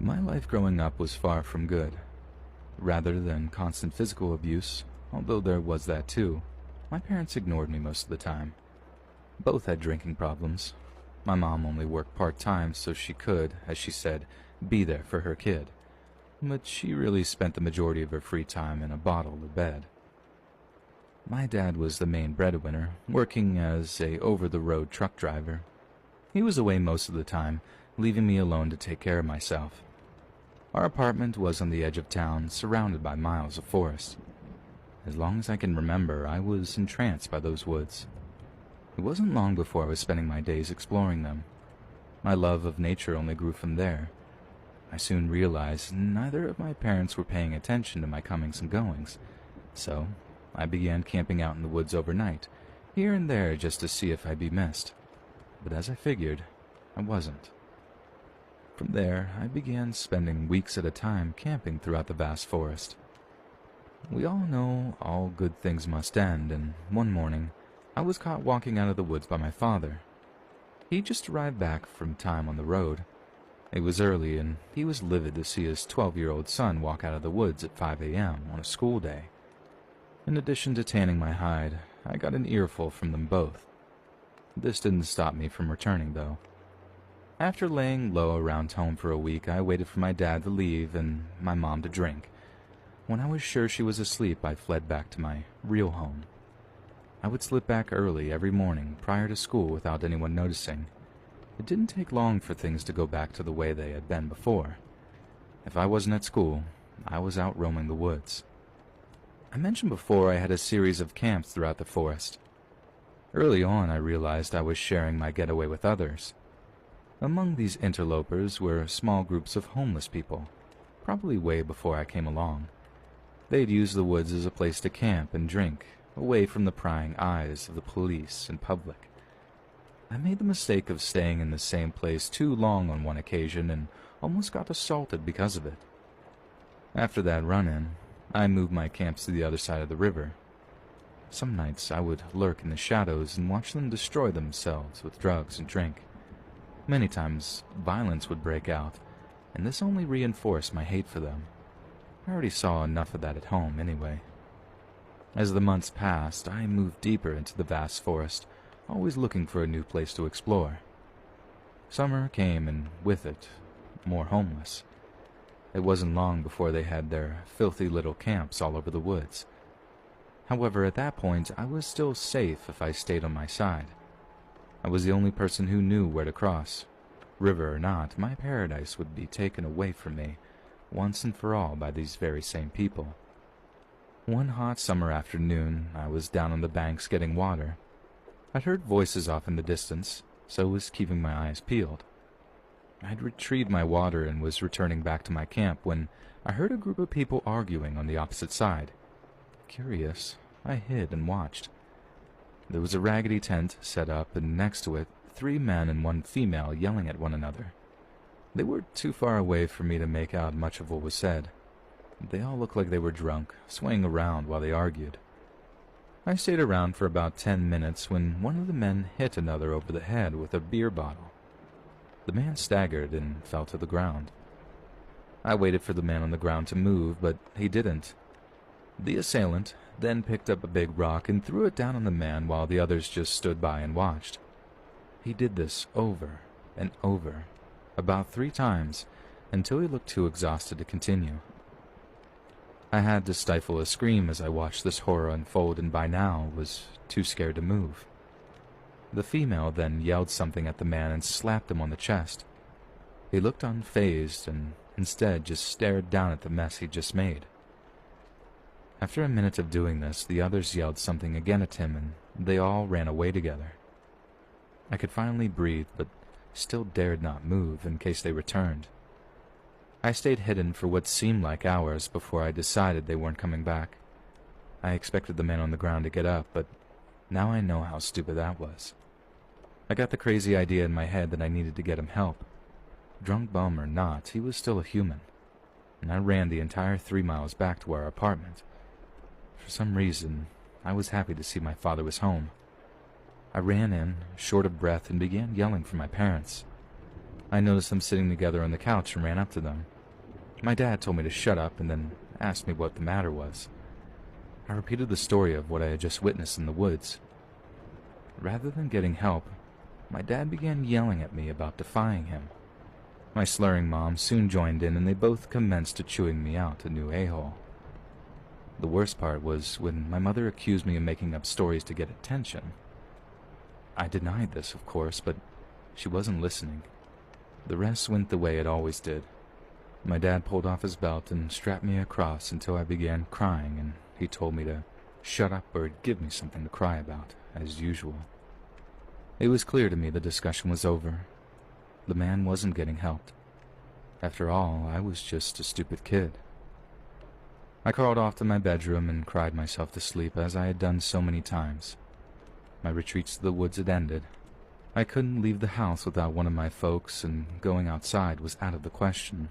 My life growing up was far from good. Rather than constant physical abuse, although there was that too, my parents ignored me most of the time. Both had drinking problems. My mom only worked part-time so she could, as she said, be there for her kid. But she really spent the majority of her free time in a bottle or bed. My dad was the main breadwinner, working as a over-the-road truck driver. He was away most of the time, leaving me alone to take care of myself. Our apartment was on the edge of town, surrounded by miles of forest. As long as I can remember, I was entranced by those woods. It wasn't long before I was spending my days exploring them. My love of nature only grew from there. I soon realized neither of my parents were paying attention to my comings and goings, so I began camping out in the woods overnight, here and there just to see if I'd be missed. But as I figured, I wasn't. From there, I began spending weeks at a time camping throughout the vast forest. We all know all good things must end, and one morning, I was caught walking out of the woods by my father. He just arrived back from time on the road. It was early, and he was livid to see his 12-year-old son walk out of the woods at 5 a.m. on a school day. In addition to tanning my hide, I got an earful from them both. This didn't stop me from returning, though. After laying low around home for a week, I waited for my dad to leave and my mom to drink. When I was sure she was asleep, I fled back to my real home. I would slip back early every morning prior to school without anyone noticing. It didn't take long for things to go back to the way they had been before. If I wasn't at school, I was out roaming the woods. I mentioned before I had a series of camps throughout the forest. Early on, I realized I was sharing my getaway with others. Among these interlopers were small groups of homeless people, probably way before I came along. They'd use the woods as a place to camp and drink, away from the prying eyes of the police and public. I made the mistake of staying in the same place too long on one occasion and almost got assaulted because of it. After that run-in, I moved my camps to the other side of the river. Some nights I would lurk in the shadows and watch them destroy themselves with drugs and drink. Many times, violence would break out, and this only reinforced my hate for them. I already saw enough of that at home anyway. As the months passed, I moved deeper into the vast forest, always looking for a new place to explore. Summer came, and with it, more homeless. It wasn't long before they had their filthy little camps all over the woods. However, at that point, I was still safe if I stayed on my side. I was the only person who knew where to cross. River or not, my paradise would be taken away from me, once and for all, by these very same people. One hot summer afternoon, I was down on the banks getting water. I'd heard voices off in the distance, so was keeping my eyes peeled. I'd retrieved my water and was returning back to my camp when I heard a group of people arguing on the opposite side. Curious, I hid and watched. There was a raggedy tent set up, and next to it, 3 men and 1 female yelling at one another. They were too far away for me to make out much of what was said. They all looked like they were drunk, swaying around while they argued. I stayed around for about 10 minutes when one of the men hit another over the head with a beer bottle. The man staggered and fell to the ground. I waited for the man on the ground to move, but he didn't. The assailant then picked up a big rock and threw it down on the man while the others just stood by and watched. He did this over and over, about 3 times, until he looked too exhausted to continue. I had to stifle a scream as I watched this horror unfold, and by now was too scared to move. The female then yelled something at the man and slapped him on the chest. He looked unfazed and instead just stared down at the mess he'd just made. After a minute of doing this, the others yelled something again at him, and they all ran away together. I could finally breathe, but still dared not move in case they returned. I stayed hidden for what seemed like hours before I decided they weren't coming back. I expected the man on the ground to get up, but now I know how stupid that was. I got the crazy idea in my head that I needed to get him help. Drunk bum or not, he was still a human, and I ran the entire 3 miles back to our apartment. For some reason, I was happy to see my father was home. I ran in, short of breath, and began yelling for my parents. I noticed them sitting together on the couch and ran up to them. My dad told me to shut up and then asked me what the matter was. I repeated the story of what I had just witnessed in the woods. Rather than getting help, my dad began yelling at me about defying him. My slurring mom soon joined in, and they both commenced to chewing me out a new a-hole. The worst part was when my mother accused me of making up stories to get attention. I denied this, of course, but she wasn't listening. The rest went the way it always did. My dad pulled off his belt and strapped me across until I began crying, and he told me to shut up or give me something to cry about, as usual. It was clear to me the discussion was over. The man wasn't getting helped. After all, I was just a stupid kid. I crawled off to my bedroom and cried myself to sleep, as I had done so many times. My retreats to the woods had ended. I couldn't leave the house without one of my folks, and going outside was out of the question.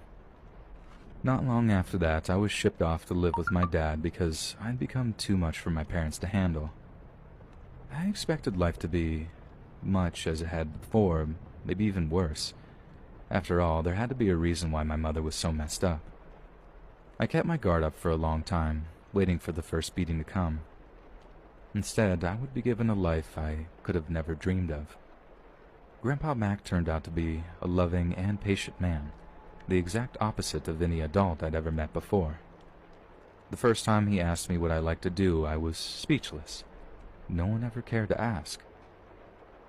Not long after that, I was shipped off to live with my dad because I'd become too much for my parents to handle. I expected life to be much as it had before, maybe even worse. After all, there had to be a reason why my mother was so messed up. I kept my guard up for a long time, waiting for the first beating to come. Instead, I would be given a life I could have never dreamed of. Grandpa Mac turned out to be a loving and patient man, the exact opposite of any adult I'd ever met before. The first time he asked me what I liked to do, I was speechless. No one ever cared to ask.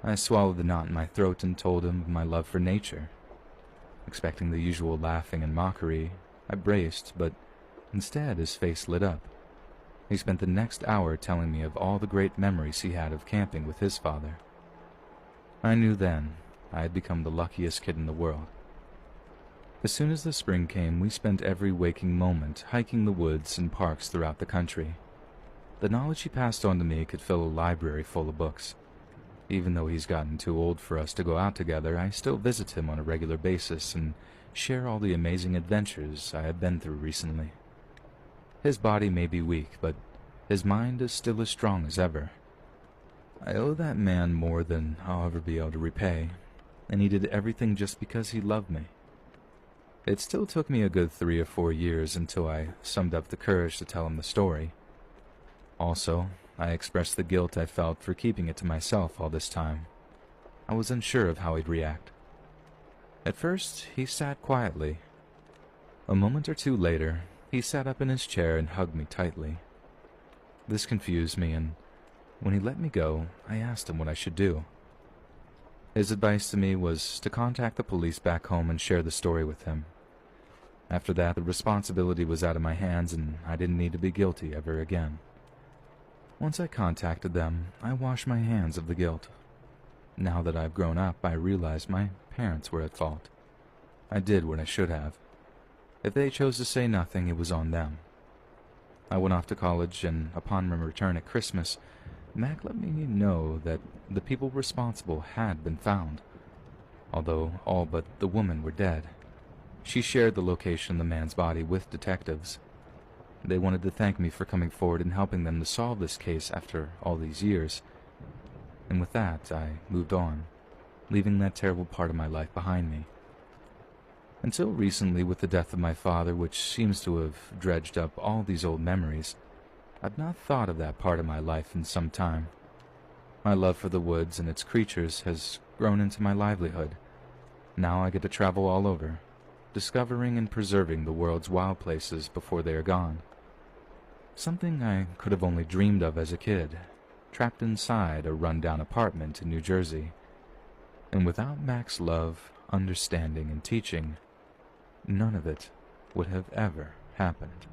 I swallowed the knot in my throat and told him of my love for nature. Expecting the usual laughing and mockery, I braced, but instead his face lit up. He spent the next hour telling me of all the great memories he had of camping with his father. I knew then I had become the luckiest kid in the world. As soon as the spring came, we spent every waking moment hiking the woods and parks throughout the country. The knowledge he passed on to me could fill a library full of books. Even though he's gotten too old for us to go out together, I still visit him on a regular basis and share all the amazing adventures I have been through recently. His body may be weak, but his mind is still as strong as ever. I owe that man more than I'll ever be able to repay, and he did everything just because he loved me. It still took me a good 3 or 4 years until I summed up the courage to tell him the story. Also, I expressed the guilt I felt for keeping it to myself all this time. I was unsure of how he'd react. At first, he sat quietly. A moment or two later, he sat up in his chair and hugged me tightly. This confused me, and when he let me go, I asked him what I should do. His advice to me was to contact the police back home and share the story with him. After that, the responsibility was out of my hands, and I didn't need to be guilty ever again. Once I contacted them, I washed my hands of the guilt. Now that I've grown up, I realize my parents were at fault. I did what I should have. If they chose to say nothing, it was on them. I went off to college, and upon my return at Christmas, Mac let me know that the people responsible had been found. Although all but the woman were dead, she shared the location of the man's body with detectives. They wanted to thank me for coming forward and helping them to solve this case after all these years. And with that, I moved on, leaving that terrible part of my life behind me. Until recently, with the death of my father, which seems to have dredged up all these old memories, I've not thought of that part of my life in some time. My love for the woods and its creatures has grown into my livelihood. Now I get to travel all over, discovering and preserving the world's wild places before they are gone. Something I could have only dreamed of as a kid, trapped inside a run-down apartment in New Jersey. And without Mac's love, understanding, and teaching, none of it would have ever happened.